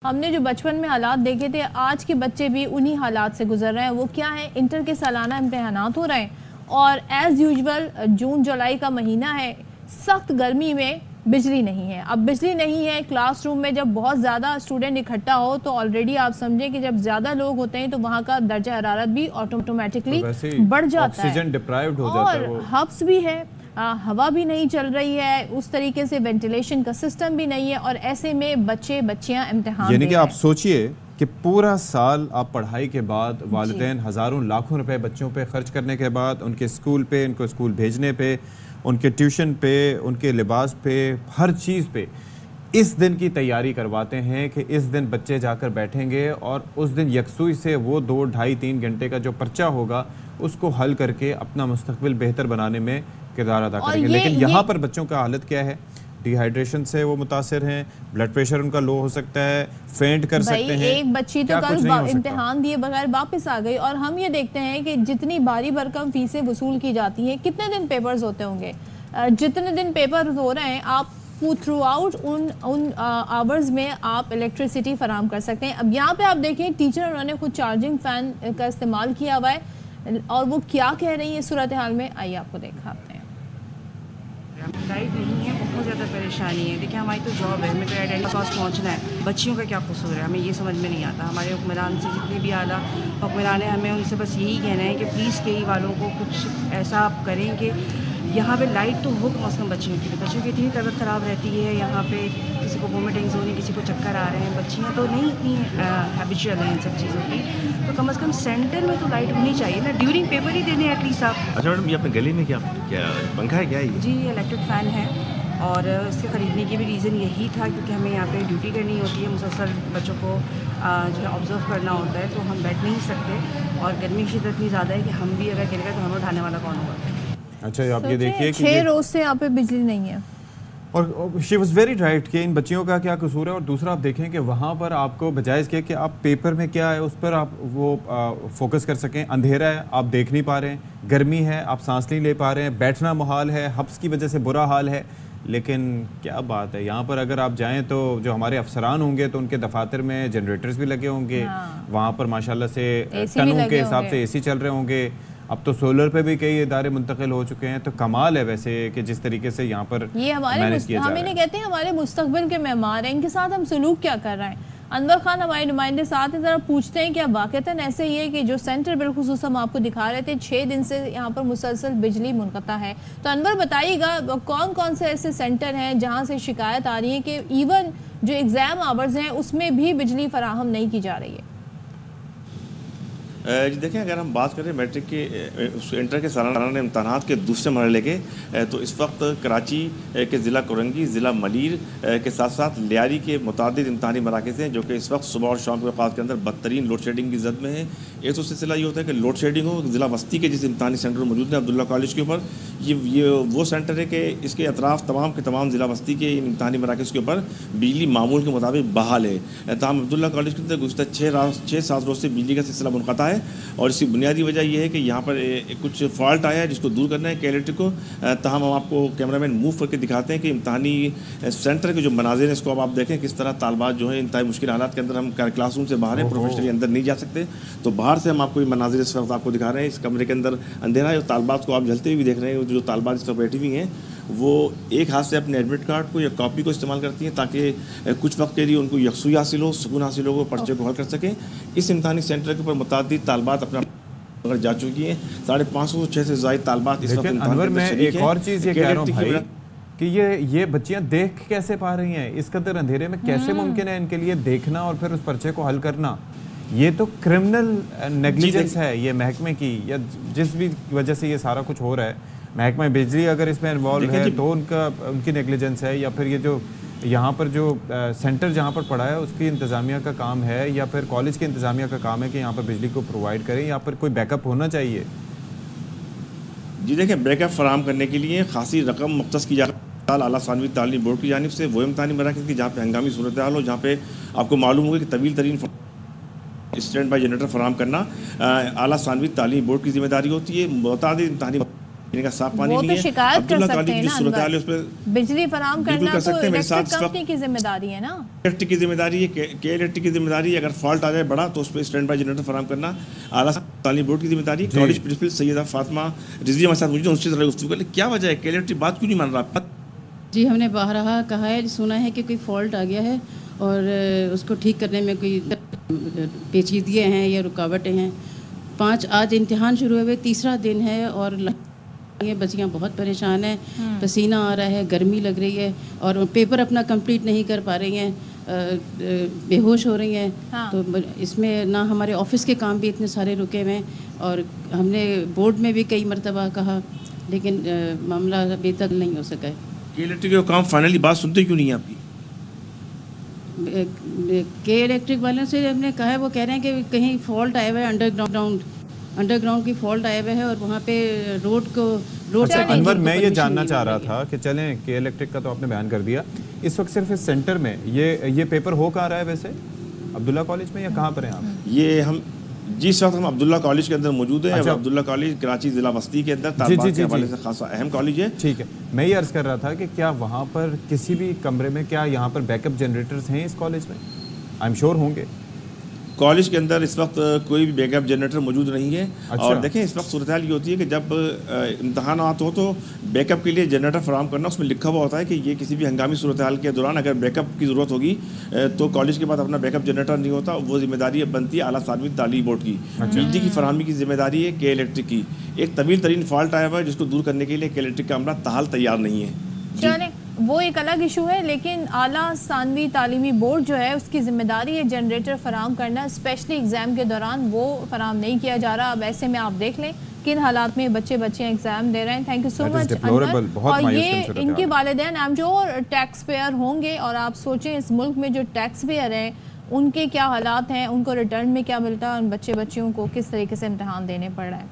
हमने जो बचपन में हालात देखे थे, आज के बच्चे भी उन्हीं हालात से गुजर रहे हैं। वो क्या है, इंटर के सालाना इम्तहानात हो रहे हैं और एज़ यूजुअल जून जुलाई का महीना है, सख्त गर्मी में बिजली नहीं है। अब बिजली नहीं है, क्लासरूम में जब बहुत ज़्यादा स्टूडेंट इकट्ठा हो तो ऑलरेडी आप समझें कि जब ज़्यादा लोग होते हैं तो वहाँ का दर्जा हरारत भी ऑटोमेटिकली बढ़ जाता है, ऑक्सीजन डिप्राइव्ड हो जाता है, और हब्स भी है, हवा भी नहीं चल रही है, उस तरीके से वेंटिलेशन का सिस्टम भी नहीं है, और ऐसे में बच्चे बच्चियां इम्तिहान यानी कि आप सोचिए कि पूरा साल आप पढ़ाई के बाद वालिदैन हज़ारों लाखों रुपए बच्चों पे खर्च करने के बाद उनके स्कूल पे, उनको स्कूल भेजने पे, उनके ट्यूशन पे, उनके लिबास पे, हर चीज़ पे इस दिन की तैयारी करवाते हैं कि इस दिन बच्चे जाकर बैठेंगे और उस दिन यकसुई से वो 2, ढाई, 3 घंटे का जो पर्चा होगा उसको हल करके अपना मुस्तकबिल बेहतर बनाने में किरदार अदा करेंगे। लेकिन यहाँ पर बच्चों का हालत क्या है, डिहाइड्रेशन से वो मुतासिर हैं, ब्लड प्रेशर उनका लो हो सकता है, फेंट कर सकते हैं। एक बच्ची तो कल इम्तिहान दिए बगैर वापस आ गई, और हम ये देखते हैं कि जितनी भारी भरकम फीसें वसूल की जाती हैं, कितने दिन पेपर्स होते होंगे, जितने दिन पेपर हो रहे हैं आप थ्रू आउट उन आवर्स में आप इलेक्ट्रिसिटी फराम कर सकते हैं। अब यहाँ पे आप देखें, टीचर उन्होंने खुद चार्जिंग फ़ैन का इस्तेमाल किया हुआ है, और वो क्या कह रही है सूरत हाल में, आइए आपको दिखाते हैं। लाइट नहीं है, बहुत ज़्यादा परेशानी है। देखिए हमारी तो जॉब है, हमें तो एडेंट पास पहुँचना है, बच्चियों का क्या कसूर है, हमें ये समझ में नहीं आता। हमारे हुक्मरान से जितने भी आला हुक्मरान हैं, हमें उनसे बस यही कहना है कि प्लीज़ कई वालों को कुछ ऐसा आप करें कि यहाँ पे लाइट तो हो कम से कम बच्चियों की इतनी तबीयत ख़राब रहती है। यहाँ पे किसी को वोमिटिंग्स हो रही, किसी को चक्कर आ रहे हैं, बच्चियाँ तो नहीं इतनी हैबिचुअल हैं इन सब चीज़ों की, तो कम से कम सेंटर में तो लाइट होनी चाहिए ना, ड्यूरिंग पेपर ही देने एटलीस्ट आप। अच्छा मैडम, ये अपने गली में क्या पंखा है क्या ये? जी, इलेक्ट्रिक फ़ैन है, और इसके ख़रीदने की भी रीज़न यही था क्योंकि हमें यहाँ पे ड्यूटी करनी होती है, मुसलसल बच्चों को जो है ऑब्ज़र्व करना होता है, तो हम बैठ नहीं सकते, और गर्मी की शिद्दत इतनी ज़्यादा है कि हम भी अगर गिर गए तो हमें उठाने वाला कौन होगा। अच्छा, आप ये देखिए कि 6 रोज से यहाँ पे बिजली नहीं है, और शी वॉज वेरी राइट कि इन बच्चियों का क्या कसूर है। और दूसरा आप देखें कि वहाँ पर आपको बजाय इसके कि आप पेपर में क्या है उस पर आप वो फोकस कर सकें, अंधेरा है, आप देख नहीं पा रहे हैं, गर्मी है, आप सांस नहीं ले पा रहे हैं, बैठना मुहाल है, हब्स की वजह से बुरा हाल है। लेकिन क्या बात है, यहाँ पर अगर आप जाएं तो जो हमारे अफसरान होंगे तो उनके दफातर में जनरेटर्स भी लगे होंगे, वहाँ पर माशाल्लाह से टनों के हिसाब से AC चल रहे होंगे, अब तो सोलर पे भी कई इदारे मुंतकिल हो चुके हैं। तो कमाल है वैसे कि जिस तरीके से यहाँ पर ये हमारे हम इन्हें कहते हैं हमारे मुस्तकबिल के मेहमान हैं, इनके साथ हम सलूक क्या कर रहे हैं। अनवर खान हमारे नुमाइंदे साथ हैं, ज़रा पूछते हैं क्या वाक़तन ऐसे ही है कि जो सेंटर बिलखुसूस हम आपको दिखा रहे थे 6 दिन से यहाँ पर मुसलसल बिजली मुनक़ता है। तो अनवर बताइएगा कौन कौन से ऐसे सेंटर हैं जहाँ से शिकायत आ रही है कि इवन जो एग्ज़ाम आवर्स हैं उसमें भी बिजली फराहम नहीं की जा रही है। जी देखें, अगर हम बात करें मैट्रिक के इंटर के सालाना इम्तहानात के दूसरे मरहले के, तो इस वक्त कराची के ज़िला कोरंगी, ज़िला मलीर के साथ साथ लियारी के मुतादिद इम्तहानी मराकज़ हैं जो कि इस वक्त सुबह और शाम के औक़ात के अंदर बदतरीन लोड शेडिंग की जद में है। एक तो सिलसिला ये होता है कि लोड शेडिंग हो, ज़िला वस्ती के जिस इम्तहानी सेंटर मौजूद हैं अब्दुल्ला कॉलेज के ऊपर, ये वो सेंटर है कि इसके अतराफ़ तमाम के तमाम ज़िला वस्ती के इन इम्तहानी मराकज़ के ऊपर बिजली मामूल के मुताबिक बहाल है। ताहम अब्दुल्ला कॉलेज के अंदर गुज़श्ता 6-7 रोज़ से बिजली का सिलसिला मुनक़ता है, और इसकी बुनियादी वजह यह है कि यहाँ पर कुछ फॉल्ट आया है जिसको दूर करना है कैलेक्टर को। ताहम हम आपको कैमरामैन मूव करके दिखाते हैं कि इम्तहानी सेंटर के जो मनाजिर हैं इसको अब आप देखें किस तरह तालबात जो है इंतहाई मुश्किल हालात के अंदर, हम क्लासरूम से बाहर हैं, प्रोफेशनली अंदर नहीं जा सकते, तो बाहर से हम आपको ये मनाजिर इस वक्त आपको दिखा रहे हैं। इस कमरे के अंदर अंधेरा है, तालबात को आप जलते हुए देख रहे हैं। जो तालबात इस तरफ बैठी हुई हैं वो एक हाथ से अपने एडमिट कार्ड को या कॉपी को इस्तेमाल करती हैं ताकि कुछ वक्त के लिए उनको यकसुई हासिल हो, सुकून हासिल हो, पर्चे को हल कर सकें। इस इम्तहानी सेंटर के ऊपर मुतादिद तालबात अपना अगर जा चुकी हैं, 550-600 से ज़ायद तालबात इस वक्त अनवर में एक और चीज़ ये कह रहा हूँ भाई कि ये बच्चियाँ देख कैसे पा रही हैं, इस कदर अंधेरे में कैसे मुमकिन है इनके लिए देखना और फिर उस पर्चे को हल करना। ये तो क्रिमिनल नेग्लिजेंस है ये महकमे की, या जिस भी वजह से ये सारा कुछ हो रहा है। महकमा बिजली अगर इसमें इन्वॉल्व है तो उनकी नेग्लिजेंस है, या फिर ये जो यहाँ पर जो सेंटर जहाँ पर पड़ा है उसकी इंतज़ामिया का काम है, या फिर कॉलेज की इंतज़ामिया का काम है कि यहाँ पर बिजली को प्रोवाइड करें, या फिर कोई बैकअप होना चाहिए। जी देखिए, बैकअप फराहम करने के लिए खासी रकम मुख्तस की जा आला सानवी तालीम बोर्ड की जानिब से वो इम्तहानी मराकज़ की जहाँ पे हंगामी सूरत हाल हो, जहाँ पे आपको मालूम होगा कि तवील तरीन स्टैंड बाई जनरेटर फराहम करना आला सानवी तालीम बोर्ड की जिम्मेदारी होती है। मुतादिद इम्तहानी इनका साफ पानी वो नहीं तो है। शिकायत कर अब्दुल्ला सकते कॉलेज हैं की ना जो सूरत हाल है अनवर। उस पर बिजली फराहम बिल्कुल करना कर तो सकते हैं। मेरे इलेक्ट्रिक साथ कंपनी की जिम्मेदारी है ना। इलेक्ट्रिक की जिम्मेदारी है, के इलेक्ट्रिक की जिम्मेदारी है। अगर फॉल्ट आ जाए बड़ा तो उस पर स्टैंड बाई जनरेटर फराम करना आला तालीम बोर्ड की जिम्मेदारी है। कॉलेज प्रिंसिपल सैयदा फातिमा रिजवी हमारे साथ मौजूद हैं, उनसे जरा गुफ्तगू कर ले। क्या वजह है के इलेक्ट्रिक बात क्यों नहीं मान रहा? जी, हमने बारहा कहा है, सुना है कि कोई फॉल्ट आ गया है और उसको ठीक करने में कोई पेचीदगियाँ हैं या रुकावटें हैं। 5 आज इम्तिहान शुरू हुए, तीसरा दिन है और ये बच्चियाँ बहुत परेशान हैं, पसीना आ रहा है, गर्मी लग रही है और पेपर अपना कंप्लीट नहीं कर पा रही हैं, बेहोश हो रही हैं। हाँ। तो इसमें ना हमारे ऑफिस के काम भी इतने सारे रुके हुए हैं और हमने बोर्ड में भी कई मरतबा कहा, लेकिन मामला अभी तक नहीं हो सका है। के इलेक्ट्रिक का काम फाइनली बात सुनते क्यों नहीं है आपकी? के इलेक्ट्रिक वालों से हमने कहा है, वो कह रहे हैं कि कहीं फॉल्ट आया हुआ है, अंडरग्राउंड की फॉल्ट आया हुआ है और वहाँ पे रोड अच्छा पे अनवर, मैं ये परमिशन जानना नहीं चाह मिल रहा रही है। था कि चलें के इलेक्ट्रिक का तो आपने बयान कर दिया, इस वक्त सिर्फ इस सेंटर में ये पेपर हो कहाँ रहा है वैसे, अब्दुल्ला कॉलेज में या कहाँ पर हैं आप? ये हम जिस वक्त हम अब्दुल्ला कॉलेज के अंदर मौजूद हैं। अच्छा। अब्दुल्ला कॉलेज कराची जिला बस्ती के अंदर जी, तालिबात जी, के हवाले जी। से खासा अहम कॉलेज है। ठीक है, मैं ये अर्ज़ कर रहा था कि क्या वहाँ पर किसी भी कमरे में क्या यहाँ पर बैकअप जनरेटर्स हैं इस कॉलेज में? आई एम श्योर होंगे। कॉलेज के अंदर इस वक्त कोई भी बैकअप जनरेटर मौजूद नहीं है। अच्छा। और देखें इस वक्त सूरत हाल ये होती है कि जब इम्तहानात हो तो बैकअप के लिए जनरेटर फराहम करना, उसमें लिखा हुआ होता है कि ये किसी भी हंगामी सूरत हाल के दौरान अगर बैकअप की ज़रूरत होगी तो कॉलेज के पास अपना बैकअप जनरेटर नहीं होता, वो जिम्मेदारी बनती है आला सानवी तालीम बोर्ड की। बिजली की फरहमी की जिम्मेदारी है के इलेक्ट्रिक की। एक तवील तरीन फॉल्ट आया हुआ है जिसको दूर करने के लिए के इलेक्ट्रिक का अमला ताहाल तैयार नहीं है। चलें, वो एक अलग इशू है, लेकिन आला सानवी तालीमी बोर्ड जो है उसकी जिम्मेदारी है जनरेटर फराम करना, स्पेशली एग्ज़ाम के दौरान वो फराम नहीं किया जा रहा। अब ऐसे में आप देख लें किन हालात में बच्चियाँ एग्ज़ाम दे रहे हैं। Thank you so much Anwar. और ये इनके वालिदैन हम जो टैक्स पेयर होंगे और आप सोचें इस मुल्क में जो टैक्स पेयर हैं उनके क्या हालात हैं, उनको रिटर्न में क्या मिलता है, उन बच्चियों को किस तरीके से इम्तहान देने पड़ रहे हैं।